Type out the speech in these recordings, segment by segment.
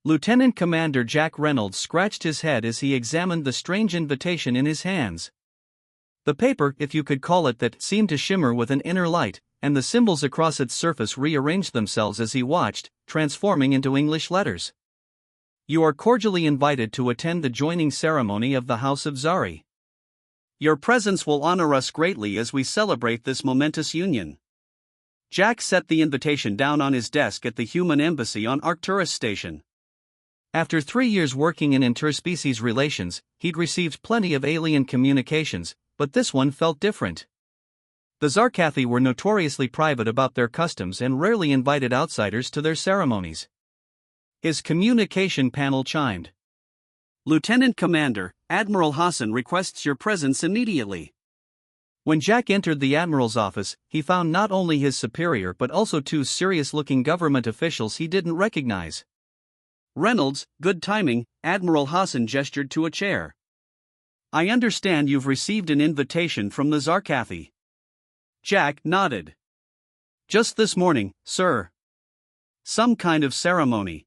Lieutenant Commander Jack Reynolds scratched his head as he examined the strange invitation in his hands. The paper, if you could call it that, seemed to shimmer with an inner light, and the symbols across its surface rearranged themselves as he watched, transforming into English letters. You are cordially invited to attend the joining ceremony of the House of Zari. Your presence will honor us greatly as we celebrate this momentous union. Jack set the invitation down on his desk at the human embassy on Arcturus Station. After 3 years working in interspecies relations, he'd received plenty of alien communications, but this one felt different. The Zarkathi were notoriously private about their customs and rarely invited outsiders to their ceremonies. His communication panel chimed. Lieutenant Commander, Admiral Hassan requests your presence immediately. When Jack entered the Admiral's office, he found not only his superior but also 2 serious-looking government officials he didn't recognize. Reynolds, good timing, Admiral Hassan gestured to a chair. I understand you've received an invitation from the Zarkathi. Jack nodded. Just this morning, sir. Some kind of ceremony.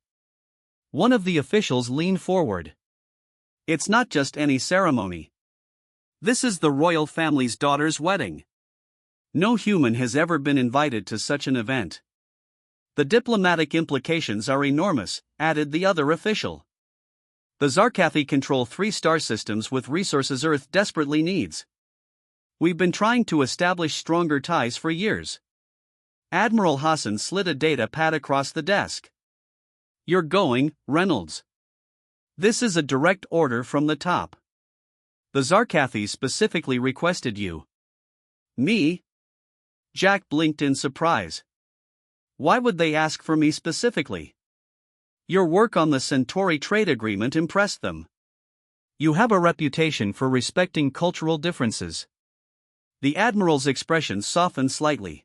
One of the officials leaned forward. It's not just any ceremony. This is the royal family's daughter's wedding. No human has ever been invited to such an event. The diplomatic implications are enormous, added the other official. The Zarkathi control 3 star systems with resources Earth desperately needs. We've been trying to establish stronger ties for years. Admiral Hassan slid a data pad across the desk. You're going, Reynolds. This is a direct order from the top. The Zarkathi specifically requested you. Me? Jack blinked in surprise. Why would they ask for me specifically? Your work on the Centauri trade agreement impressed them. You have a reputation for respecting cultural differences. The Admiral's expression softened slightly.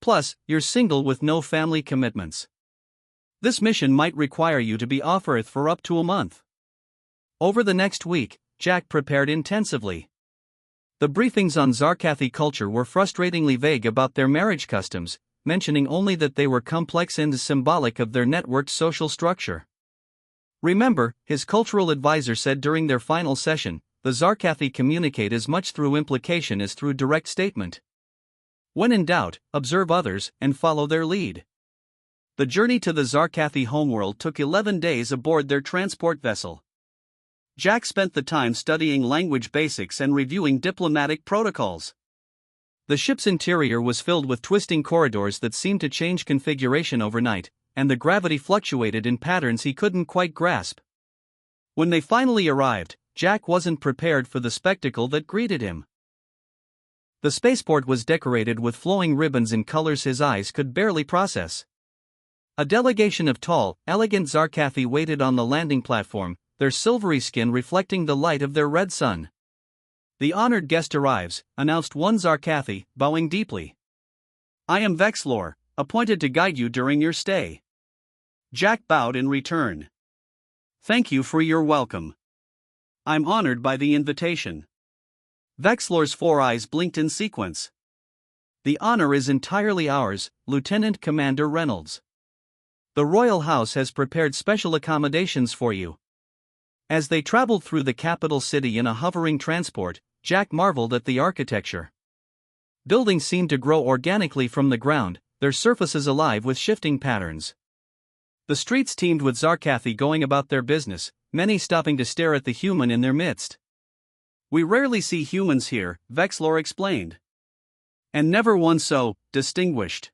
Plus, you're single with no family commitments. This mission might require you to be off Earth for up to a month. Over the next week, Jack prepared intensively. The briefings on Zarkathi culture were frustratingly vague about their marriage customs, mentioning only that they were complex and symbolic of their networked social structure. Remember, his cultural advisor said during their final session, the Zarkathi communicate as much through implication as through direct statement. When in doubt, observe others and follow their lead. The journey to the Zarkathi homeworld took 11 days aboard their transport vessel. Jack spent the time studying language basics and reviewing diplomatic protocols. The ship's interior was filled with twisting corridors that seemed to change configuration overnight, and the gravity fluctuated in patterns he couldn't quite grasp. When they finally arrived, Jack wasn't prepared for the spectacle that greeted him. The spaceport was decorated with flowing ribbons in colors his eyes could barely process. A delegation of tall, elegant Zarkathi waited on the landing platform, their silvery skin reflecting the light of their red sun. The honored guest arrives, announced one Zarkathi, bowing deeply. I am Vexlor, appointed to guide you during your stay. Jack bowed in return. Thank you for your welcome. I'm honored by the invitation. Vexlor's 4 eyes blinked in sequence. The honor is entirely ours, Lieutenant Commander Reynolds. The Royal House has prepared special accommodations for you. As they traveled through the capital city in a hovering transport, Jack marveled at the architecture. Buildings seemed to grow organically from the ground, their surfaces alive with shifting patterns. The streets teemed with Zarkathi going about their business, many stopping to stare at the human in their midst. We rarely see humans here, Vexlor explained. And never one so distinguished.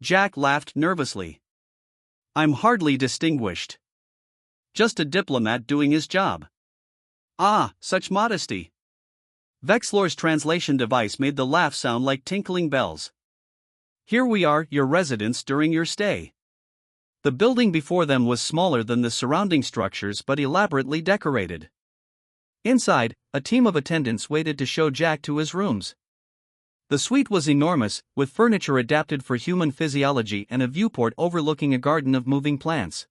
Jack laughed nervously. I'm hardly distinguished. Just a diplomat doing his job. Ah, such modesty. Vexlor's translation device made the laugh sound like tinkling bells. Here we are, your residence during your stay. The building before them was smaller than the surrounding structures but elaborately decorated. Inside, a team of attendants waited to show Jack to his rooms. The suite was enormous, with furniture adapted for human physiology and a viewport overlooking a garden of moving plants.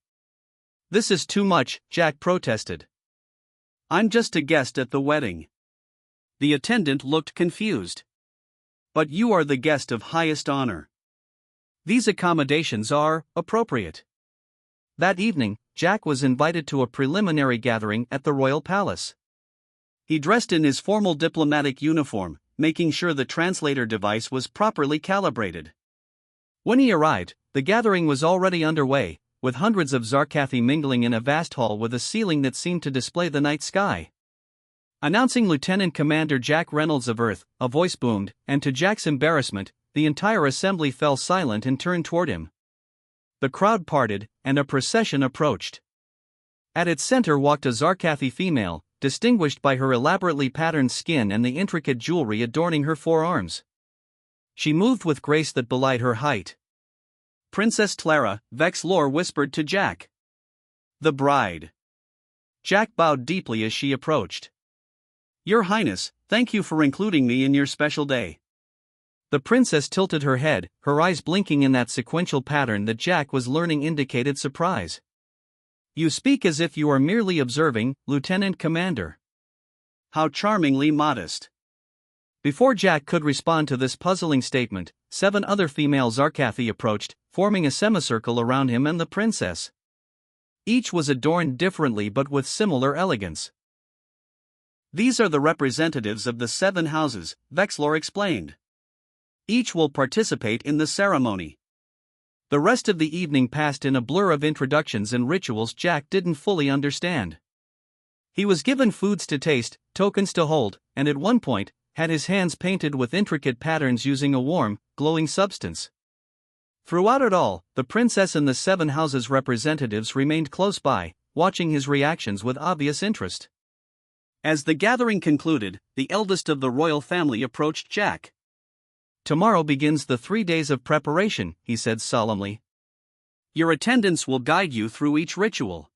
This is too much, Jack protested. I'm just a guest at the wedding. The attendant looked confused. But you are the guest of highest honor. These accommodations are appropriate. That evening, Jack was invited to a preliminary gathering at the royal palace. He dressed in his formal diplomatic uniform, making sure the translator device was properly calibrated. When he arrived, the gathering was already underway, with hundreds of Zarkathi mingling in a vast hall with a ceiling that seemed to display the night sky. Announcing Lieutenant Commander Jack Reynolds of Earth, a voice boomed, and to Jack's embarrassment, the entire assembly fell silent and turned toward him. The crowd parted, and a procession approached. At its center walked a Zarkathi female, distinguished by her elaborately patterned skin and the intricate jewelry adorning her forearms. She moved with grace that belied her height. Princess Clara, Vex Lore whispered to Jack. The bride. Jack bowed deeply as she approached. Your Highness, thank you for including me in your special day. The princess tilted her head, her eyes blinking in that sequential pattern that Jack was learning indicated surprise. You speak as if you are merely observing, Lieutenant Commander. How charmingly modest. Before Jack could respond to this puzzling statement, 7 other female Zarkathi approached, forming a semicircle around him and the princess. Each was adorned differently but with similar elegance. These are the representatives of the 7 houses, Vexlor explained. Each will participate in the ceremony. The rest of the evening passed in a blur of introductions and rituals Jack didn't fully understand. He was given foods to taste, tokens to hold, and at one point, had his hands painted with intricate patterns using a warm, glowing substance. Throughout it all, the princess and the 7 houses representatives remained close by, watching his reactions with obvious interest. As the gathering concluded, the eldest of the royal family approached Jack. Tomorrow begins the 3 days of preparation, he said solemnly. Your attendants will guide you through each ritual.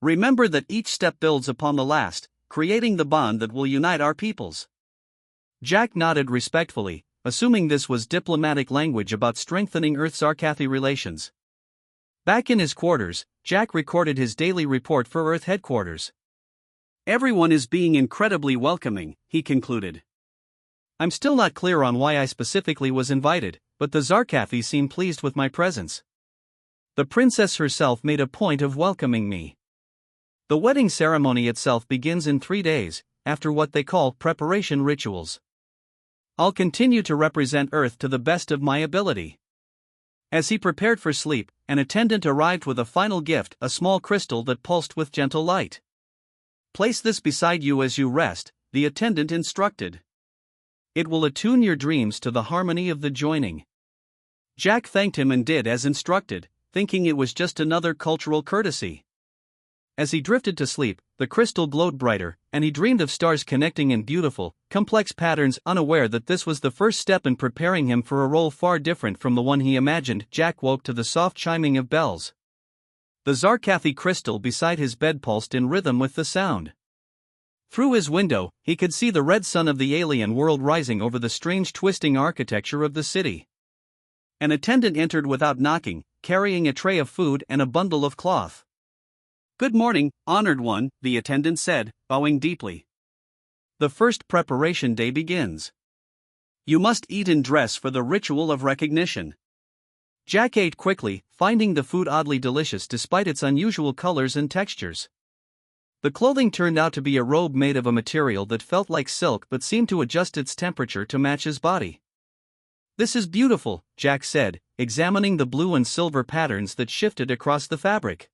Remember that each step builds upon the last, creating the bond that will unite our peoples. Jack nodded respectfully, assuming this was diplomatic language about strengthening Earth-Zarkathi relations. Back in his quarters, Jack recorded his daily report for Earth headquarters. Everyone is being incredibly welcoming, he concluded. I'm still not clear on why I specifically was invited, but the Zarkathi seem pleased with my presence. The princess herself made a point of welcoming me. The wedding ceremony itself begins in 3 days, after what they call preparation rituals. I'll continue to represent Earth to the best of my ability. As he prepared for sleep, an attendant arrived with a final gift, a small crystal that pulsed with gentle light. Place this beside you as you rest, the attendant instructed. It will attune your dreams to the harmony of the joining. Jack thanked him and did as instructed, thinking it was just another cultural courtesy. As he drifted to sleep, the crystal glowed brighter, and he dreamed of stars connecting in beautiful, complex patterns, unaware that this was the first step in preparing him for a role far different from the one he imagined. Jack woke to the soft chiming of bells. The Zarkathi crystal beside his bed pulsed in rhythm with the sound. Through his window, he could see the red sun of the alien world rising over the strange twisting architecture of the city. An attendant entered without knocking, carrying a tray of food and a bundle of cloth. Good morning, honored one, the attendant said, bowing deeply. The first preparation day begins. You must eat and dress for the ritual of recognition. Jack ate quickly, finding the food oddly delicious despite its unusual colors and textures. The clothing turned out to be a robe made of a material that felt like silk but seemed to adjust its temperature to match his body. This is beautiful, Jack said, examining the blue and silver patterns that shifted across the fabric.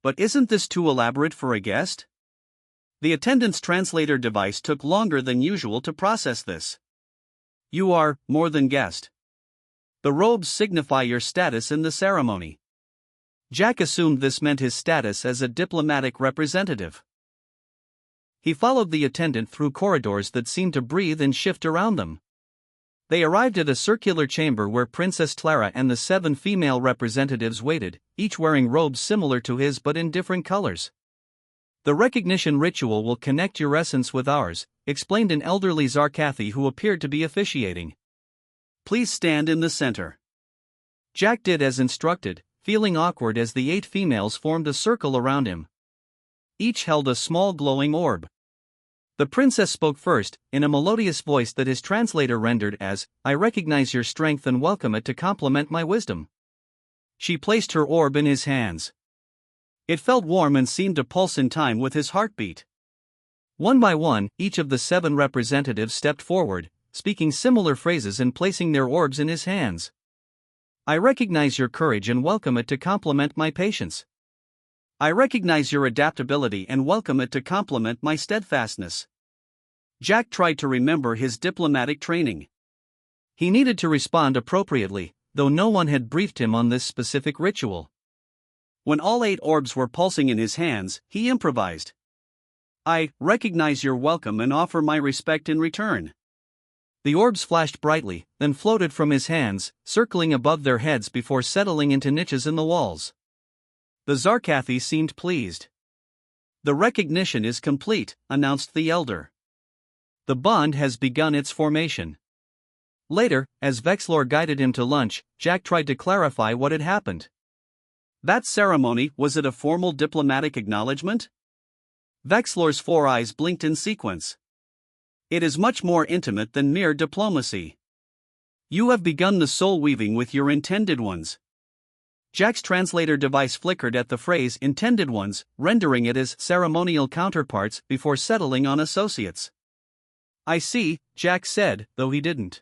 But isn't this too elaborate for a guest? The attendant's translator device took longer than usual to process this. You are more than guest. The robes signify your status in the ceremony. Jack assumed this meant his status as a diplomatic representative. He followed the attendant through corridors that seemed to breathe and shift around them. They arrived at a circular chamber where Princess Clara and the 7 female representatives waited, each wearing robes similar to his but in different colors. The recognition ritual will connect your essence with ours, explained an elderly Zarkathi who appeared to be officiating. Please stand in the center. Jack did as instructed, feeling awkward as the 8 females formed a circle around him. Each held a small glowing orb. The princess spoke first, in a melodious voice that his translator rendered as, I recognize your strength and welcome it to complement my wisdom. She placed her orb in his hands. It felt warm and seemed to pulse in time with his heartbeat. One by one, each of the 7 representatives stepped forward, speaking similar phrases and placing their orbs in his hands. I recognize your courage and welcome it to complement my patience. I recognize your adaptability and welcome it to complement my steadfastness. Jack tried to remember his diplomatic training. He needed to respond appropriately, though no one had briefed him on this specific ritual. When all 8 orbs were pulsing in his hands, he improvised. I recognize your welcome and offer my respect in return. The orbs flashed brightly, then floated from his hands, circling above their heads before settling into niches in the walls. The Zarkathi seemed pleased. The recognition is complete, announced the elder. The bond has begun its formation. Later, as Vexlor guided him to lunch, Jack tried to clarify what had happened. That ceremony, was it a formal diplomatic acknowledgement? Vexlor's 4 eyes blinked in sequence. It is much more intimate than mere diplomacy. You have begun the soul weaving with your intended ones. Jack's translator device flickered at the phrase intended ones, rendering it as ceremonial counterparts before settling on associates. I see, Jack said, though he didn't.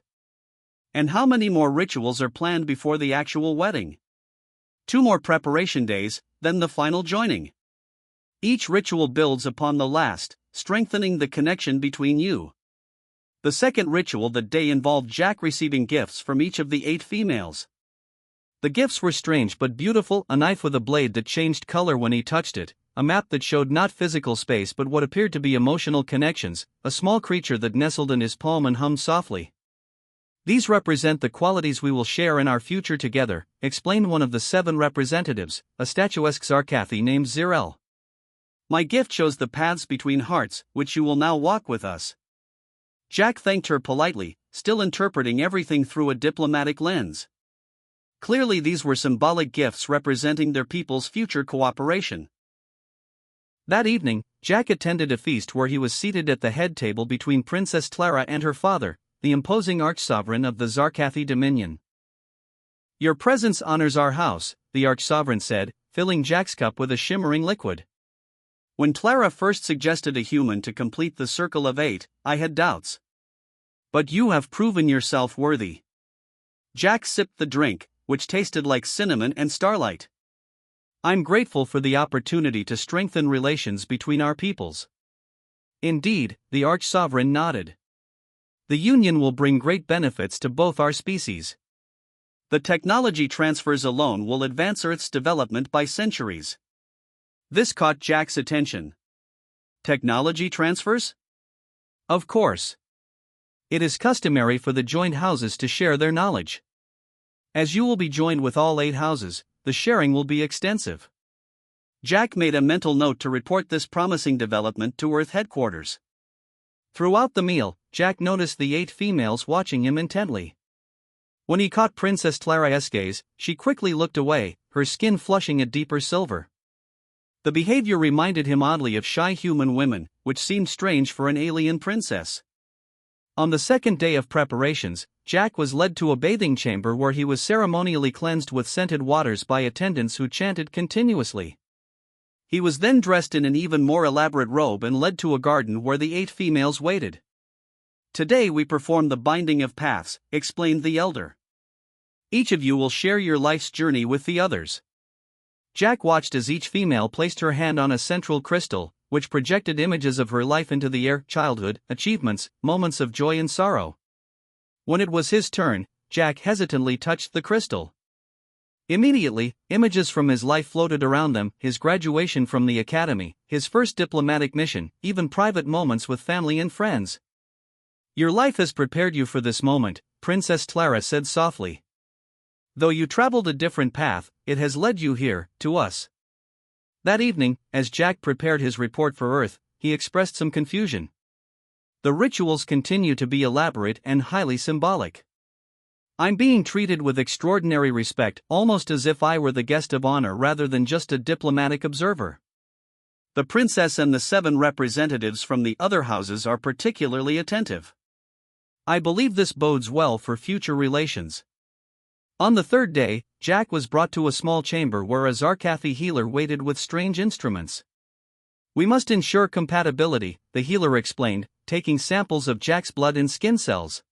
And how many more rituals are planned before the actual wedding? 2 more preparation days, then the final joining. Each ritual builds upon the last, strengthening the connection between you. The second ritual that day involved Jack receiving gifts from each of the 8 females. The gifts were strange but beautiful: a knife with a blade that changed color when he touched it, a map that showed not physical space but what appeared to be emotional connections, a small creature that nestled in his palm and hummed softly. These represent the qualities we will share in our future together, explained one of the 7 representatives, a statuesque Zarkathi named Zirel. My gift shows the paths between hearts, which you will now walk with us. Jack thanked her politely, still interpreting everything through a diplomatic lens. Clearly these were symbolic gifts representing their people's future cooperation. That evening, Jack attended a feast where he was seated at the head table between Princess Clara and her father, the imposing archsovereign of the Zarkathi dominion. Your presence honors our house, the archsovereign said, filling Jack's cup with a shimmering liquid. When Clara first suggested a human to complete the circle of 8, I had doubts. But you have proven yourself worthy. Jack sipped the drink, which tasted like cinnamon and starlight. I'm grateful for the opportunity to strengthen relations between our peoples. Indeed, the archsovereign nodded. The union will bring great benefits to both our species. The technology transfers alone will advance Earth's development by centuries. This caught Jack's attention. Technology transfers? Of course. It is customary for the joined houses to share their knowledge. As you will be joined with all 8 houses, the sharing will be extensive. Jack made a mental note to report this promising development to Earth headquarters. Throughout the meal, Jack noticed the 8 females watching him intently. When he caught Princess Clara's gaze, she quickly looked away, her skin flushing a deeper silver. The behavior reminded him oddly of shy human women, which seemed strange for an alien princess. On the second day of preparations, Jack was led to a bathing chamber where he was ceremonially cleansed with scented waters by attendants who chanted continuously. He was then dressed in an even more elaborate robe and led to a garden where the 8 females waited. Today we perform the binding of paths, explained the elder. Each of you will share your life's journey with the others. Jack watched as each female placed her hand on a central crystal, which projected images of her life into the air: childhood, achievements, moments of joy and sorrow. When it was his turn, Jack hesitantly touched the crystal. Immediately, images from his life floated around them: his graduation from the academy, his first diplomatic mission, even private moments with family and friends. Your life has prepared you for this moment, Princess Clara said softly. Though you traveled a different path, it has led you here, to us. That evening, as Jack prepared his report for Earth, he expressed some confusion. The rituals continue to be elaborate and highly symbolic. I'm being treated with extraordinary respect, almost as if I were the guest of honor rather than just a diplomatic observer. The princess and the 7 representatives from the other houses are particularly attentive. I believe this bodes well for future relations. On the third day, Jack was brought to a small chamber where a Zarkathi healer waited with strange instruments. "We must ensure compatibility," the healer explained, taking samples of Jack's blood and skin cells.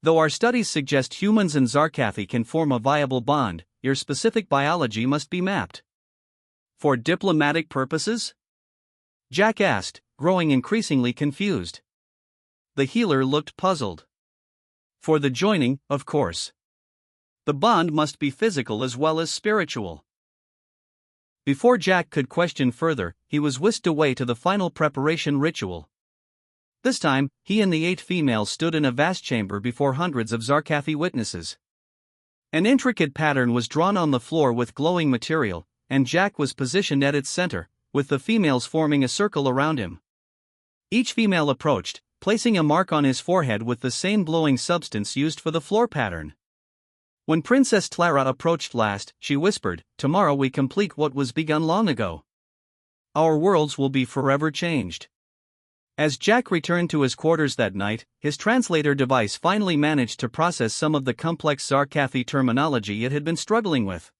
"Though our studies suggest humans and Zarkathi can form a viable bond, your specific biology must be mapped." "For diplomatic purposes?" Jack asked, growing increasingly confused. The healer looked puzzled. "For the joining, of course. The bond must be physical as well as spiritual." Before Jack could question further, he was whisked away to the final preparation ritual. This time, he and the 8 females stood in a vast chamber before hundreds of Zarkathi witnesses. An intricate pattern was drawn on the floor with glowing material, and Jack was positioned at its center, with the females forming a circle around him. Each female approached, placing a mark on his forehead with the same glowing substance used for the floor pattern. When Princess Clara approached last, she whispered, "Tomorrow we complete what was begun long ago. Our worlds will be forever changed." As Jack returned to his quarters that night, his translator device finally managed to process some of the complex Zarkathi terminology it had been struggling with.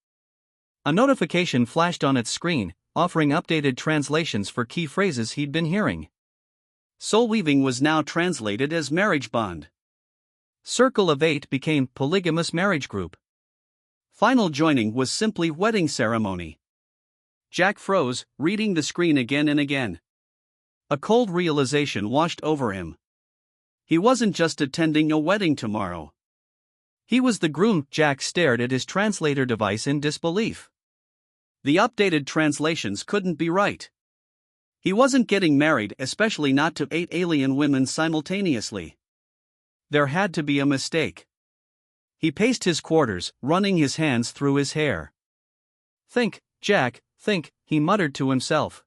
A notification flashed on its screen, offering updated translations for key phrases he'd been hearing. Soul weaving was now translated as marriage bond. Circle of 8 became polygamous marriage group. Final joining was simply wedding ceremony. Jack froze, reading the screen again and again. A cold realization washed over him. He wasn't just attending a wedding tomorrow. He was the groom. Jack stared at his translator device in disbelief. The updated translations couldn't be right. He wasn't getting married, especially not to 8 alien women simultaneously. There had to be a mistake. He paced his quarters, running his hands through his hair. "Think, Jack, think," he muttered to himself.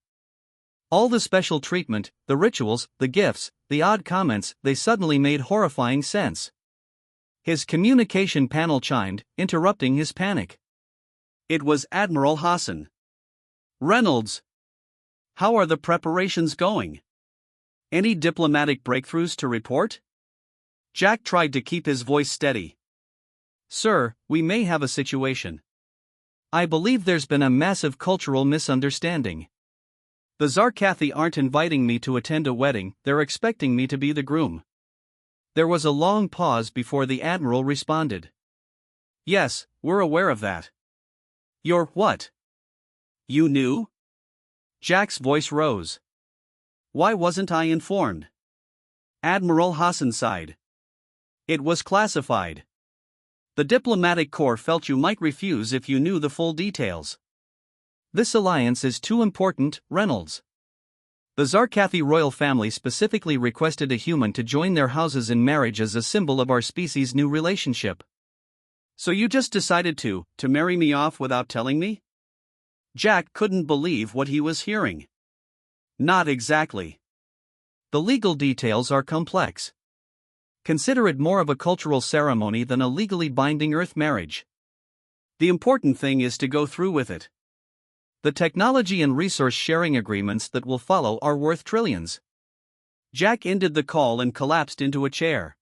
All the special treatment, the rituals, the gifts, the odd comments, they suddenly made horrifying sense. His communication panel chimed, interrupting his panic. It was Admiral Hassan. "Reynolds. How are the preparations going? Any diplomatic breakthroughs to report?" Jack tried to keep his voice steady. "Sir, we may have a situation. I believe there's been a massive cultural misunderstanding. The Zarkathi aren't inviting me to attend a wedding, they're expecting me to be the groom." There was a long pause before the Admiral responded. "Yes, we're aware of that." "You're what? You knew?" Jack's voice rose. "Why wasn't I informed?" Admiral Hassan sighed. "It was classified. The diplomatic corps felt you might refuse if you knew the full details." "This alliance is too important, Reynolds. The Zarkathi royal family specifically requested a human to join their houses in marriage as a symbol of our species' new relationship." "So you just decided to marry me off without telling me?" Jack couldn't believe what he was hearing. "Not exactly. The legal details are complex. Consider it more of a cultural ceremony than a legally binding Earth marriage. The important thing is to go through with it. The technology and resource sharing agreements that will follow are worth trillions." Jack ended the call and collapsed into a chair.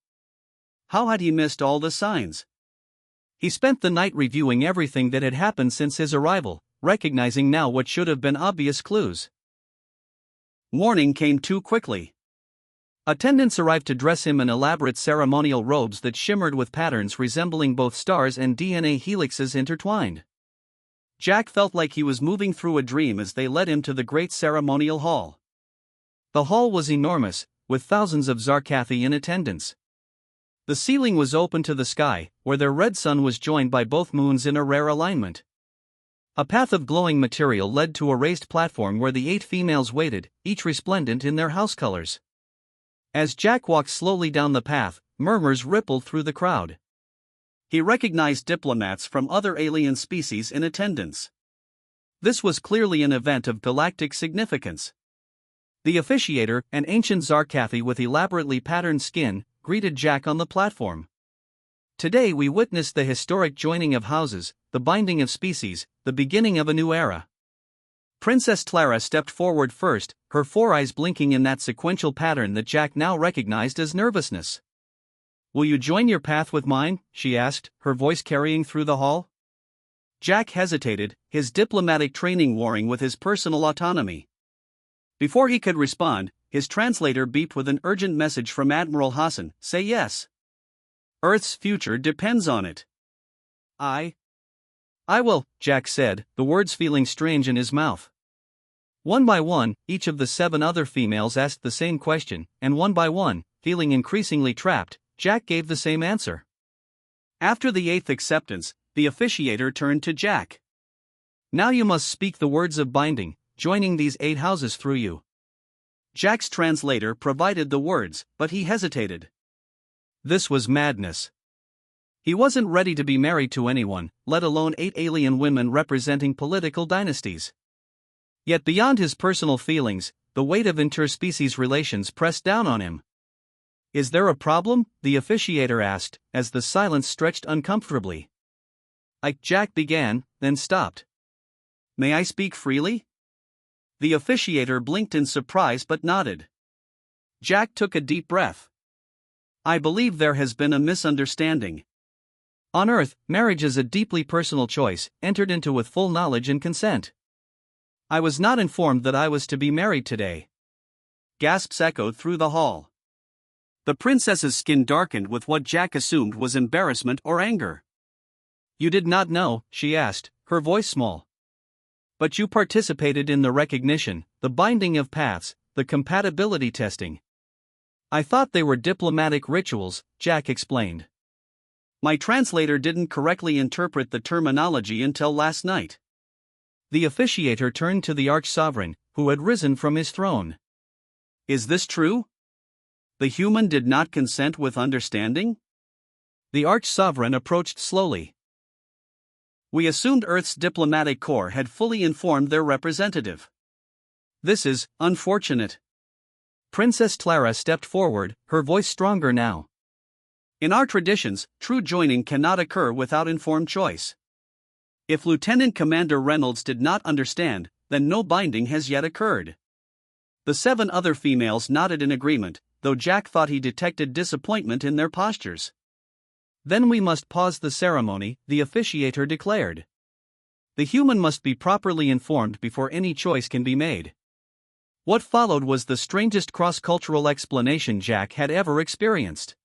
How had he missed all the signs? He spent the night reviewing everything that had happened since his arrival, recognizing now what should have been obvious clues. Morning came too quickly. Attendants arrived to dress him in elaborate ceremonial robes that shimmered with patterns resembling both stars and DNA helixes intertwined. Jack felt like he was moving through a dream as they led him to the great ceremonial hall. The hall was enormous, with thousands of Zarkathi in attendance. The ceiling was open to the sky, where their red sun was joined by both moons in a rare alignment. A path of glowing material led to a raised platform where the 8 females waited, each resplendent in their house colors. As Jack walked slowly down the path, murmurs rippled through the crowd. He recognized diplomats from other alien species in attendance. This was clearly an event of galactic significance. The officiator, an ancient Zarkathi with elaborately patterned skin, greeted Jack on the platform. "Today we witnessed the historic joining of houses, the binding of species, the beginning of a new era." Princess Clara stepped forward first, her 4 eyes blinking in that sequential pattern that Jack now recognized as nervousness. "Will you join your path with mine?" she asked, her voice carrying through the hall. Jack hesitated, his diplomatic training warring with his personal autonomy. Before he could respond, his translator beeped with an urgent message from Admiral Hassan: "Say yes. Earth's future depends on it." I will, Jack said, the words feeling strange in his mouth. One by one, each of the 7 other females asked the same question, and one by one, feeling increasingly trapped, Jack gave the same answer. After the 8th acceptance, the officiator turned to Jack. "Now you must speak the words of binding, joining these 8 houses through you." Jack's translator provided the words, but he hesitated. This was madness. He wasn't ready to be married to anyone, let alone 8 alien women representing political dynasties. Yet beyond his personal feelings, the weight of interspecies relations pressed down on him. "Is there a problem?" the officiator asked, as the silence stretched uncomfortably. Jack began, then stopped. "May I speak freely?" The officiator blinked in surprise but nodded. Jack took a deep breath. "I believe there has been a misunderstanding. On Earth, marriage is a deeply personal choice, entered into with full knowledge and consent. I was not informed that I was to be married today." Gasps echoed through the hall. The princess's skin darkened with what Jack assumed was embarrassment or anger. "You did not know?" she asked, her voice small. "But you participated in the recognition, the binding of paths, the compatibility testing." "I thought they were diplomatic rituals," Jack explained. "My translator didn't correctly interpret the terminology until last night." The officiator turned to the Arch-Sovereign, who had risen from his throne. "Is this true? The human did not consent with understanding?" The Arch-Sovereign approached slowly. "We assumed Earth's diplomatic corps had fully informed their representative. This is unfortunate." Princess Clara stepped forward, her voice stronger now. "In our traditions, true joining cannot occur without informed choice. If Lieutenant Commander Reynolds did not understand, then no binding has yet occurred." The 7 other females nodded in agreement, though Jack thought he detected disappointment in their postures. "Then we must pause the ceremony," the officiator declared. "The human must be properly informed before any choice can be made." What followed was the strangest cross-cultural explanation Jack had ever experienced.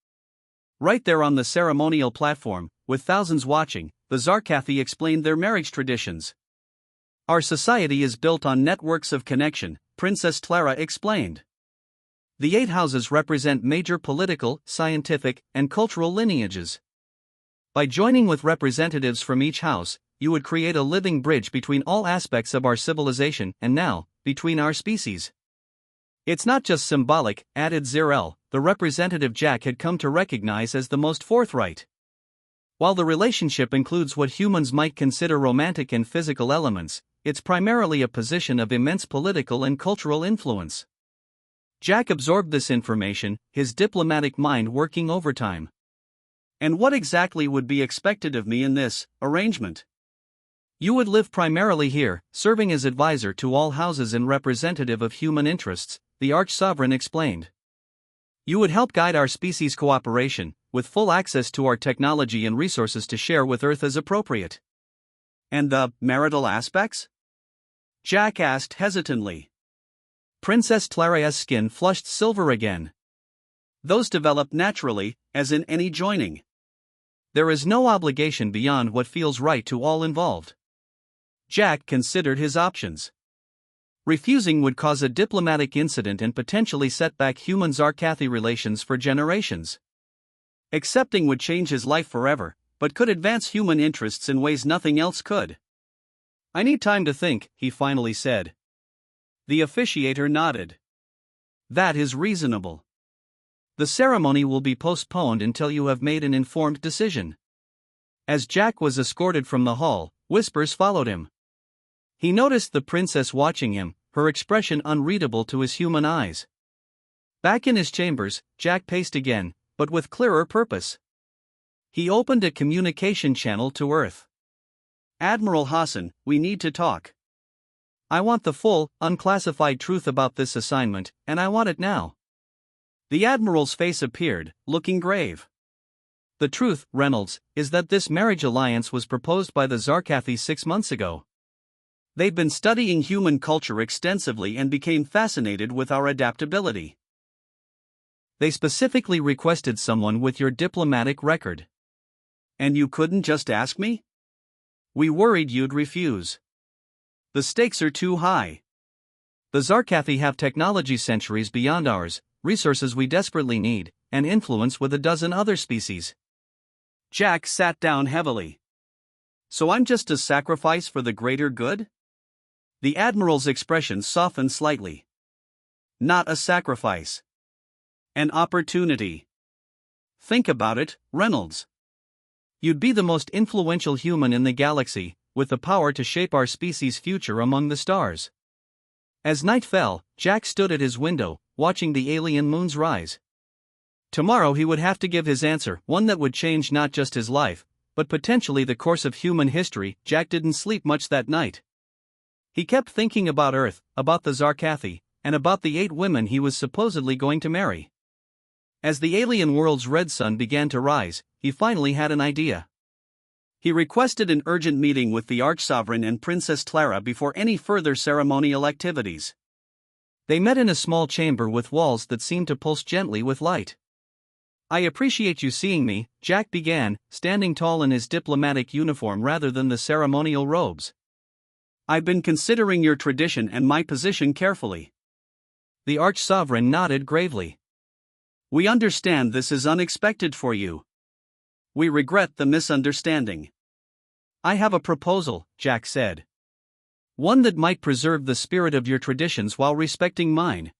Right there on the ceremonial platform, with thousands watching, the Zarkathi explained their marriage traditions. "Our society is built on networks of connection," Princess Clara explained. "The 8 houses represent major political, scientific, and cultural lineages. By joining with representatives from each house, you would create a living bridge between all aspects of our civilization and now, between our species." "It's not just symbolic," added Zirel, the representative Jack had come to recognize as the most forthright. "While the relationship includes what humans might consider romantic and physical elements, it's primarily a position of immense political and cultural influence." Jack absorbed this information, his diplomatic mind working overtime. "And what exactly would be expected of me in this arrangement?" "You would live primarily here, serving as advisor to all houses and representative of human interests," the Arch-Sovereign explained. "You would help guide our species cooperation, with full access to our technology and resources to share with Earth as appropriate." "And the marital aspects?" Jack asked hesitantly. Princess Claria's skin flushed silver again. "Those develop naturally, as in any joining. There is no obligation beyond what feels right to all involved." Jack considered his options. Refusing would cause a diplomatic incident and potentially set back human-Zarkathi relations for generations. Accepting would change his life forever, but could advance human interests in ways nothing else could. "I need time to think," he finally said. The officiator nodded. "That is reasonable. The ceremony will be postponed until you have made an informed decision." As Jack was escorted from the hall, whispers followed him. He noticed the princess watching him, her expression unreadable to his human eyes. Back in his chambers, Jack paced again, but with clearer purpose. He opened a communication channel to Earth. "Admiral Hassan, we need to talk. I want the full, unclassified truth about this assignment, and I want it now." The Admiral's face appeared, looking grave. The truth, Reynolds, is that this marriage alliance was proposed by the Zarkathi 6 months ago. They've been studying human culture extensively and became fascinated with our adaptability. They specifically requested someone with your diplomatic record. And you couldn't just ask me? We worried you'd refuse. The stakes are too high. The Zarkathi have technology centuries beyond ours, resources we desperately need, and influence with a dozen other species. Jack sat down heavily. So I'm just a sacrifice for the greater good? The Admiral's expression softened slightly. Not a sacrifice. An opportunity. Think about it, Reynolds. You'd be the most influential human in the galaxy, with the power to shape our species' future among the stars. As night fell, Jack stood at his window, watching the alien moons rise. Tomorrow he would have to give his answer, one that would change not just his life, but potentially the course of human history. Jack didn't sleep much that night. He kept thinking about Earth, about the Zarkathi, and about the 8 women he was supposedly going to marry. As the alien world's red sun began to rise, he finally had an idea. He requested an urgent meeting with the Archsovereign and Princess Clara before any further ceremonial activities. They met in a small chamber with walls that seemed to pulse gently with light. I appreciate you seeing me, Jack began, standing tall in his diplomatic uniform rather than the ceremonial robes. I've been considering your tradition and my position carefully. The Arch-Sovereign nodded gravely. We understand this is unexpected for you. We regret the misunderstanding. I have a proposal, Jack said. One that might preserve the spirit of your traditions while respecting mine.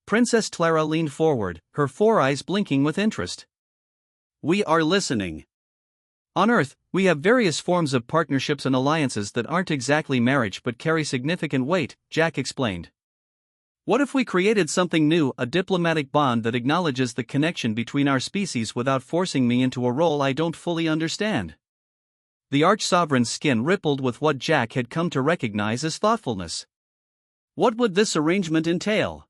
Princess Clara leaned forward, her 4 eyes blinking with interest. We are listening. On Earth, we have various forms of partnerships and alliances that aren't exactly marriage but carry significant weight, Jack explained. What if we created something new, a diplomatic bond that acknowledges the connection between our species without forcing me into a role I don't fully understand? The Arch-Sovereign's skin rippled with what Jack had come to recognize as thoughtfulness. What would this arrangement entail?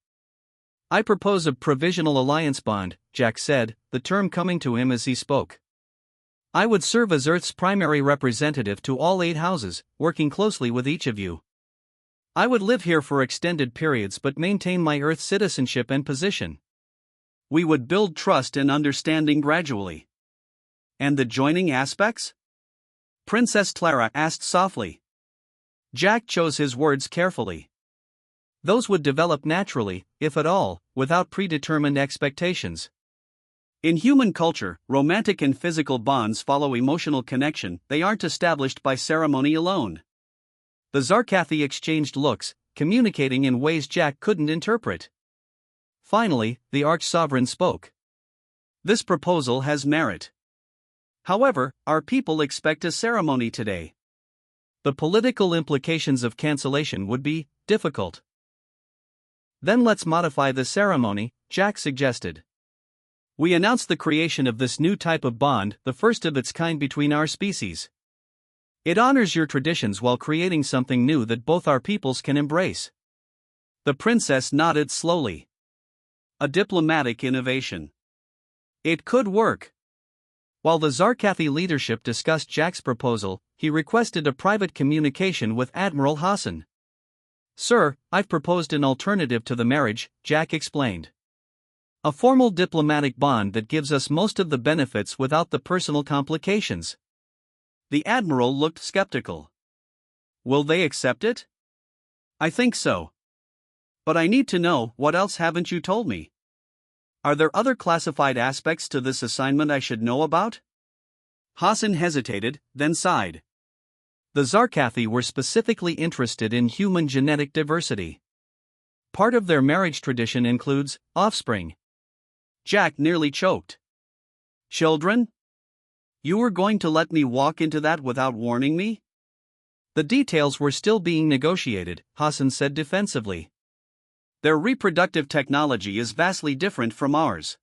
I propose a provisional alliance bond, Jack said, the term coming to him as he spoke. I would serve as Earth's primary representative to all 8 houses, working closely with each of you. I would live here for extended periods but maintain my Earth citizenship and position. We would build trust and understanding gradually. And the joining aspects? Princess Clara asked softly. Jack chose his words carefully. Those would develop naturally, if at all, without predetermined expectations. In human culture, romantic and physical bonds follow emotional connection, they aren't established by ceremony alone. The Zarkathi exchanged looks, communicating in ways Jack couldn't interpret. Finally, the Arch-Sovereign spoke. This proposal has merit. However, our people expect a ceremony today. The political implications of cancellation would be difficult. Then let's modify the ceremony, Jack suggested. We announce the creation of this new type of bond, the first of its kind between our species. It honors your traditions while creating something new that both our peoples can embrace. The princess nodded slowly. A diplomatic innovation. It could work. While the Zarkathi leadership discussed Jack's proposal, he requested a private communication with Admiral Hassan. Sir, I've proposed an alternative to the marriage, Jack explained. A formal diplomatic bond that gives us most of the benefits without the personal complications. The Admiral looked skeptical. Will they accept it? I think so. But I need to know, what else haven't you told me? Are there other classified aspects to this assignment I should know about? Hassan hesitated, then sighed. The Zarkathi were specifically interested in human genetic diversity. Part of their marriage tradition includes offspring. Jack nearly choked. Children? You were going to let me walk into that without warning me? The details were still being negotiated, Hassan said defensively. Their reproductive technology is vastly different from ours.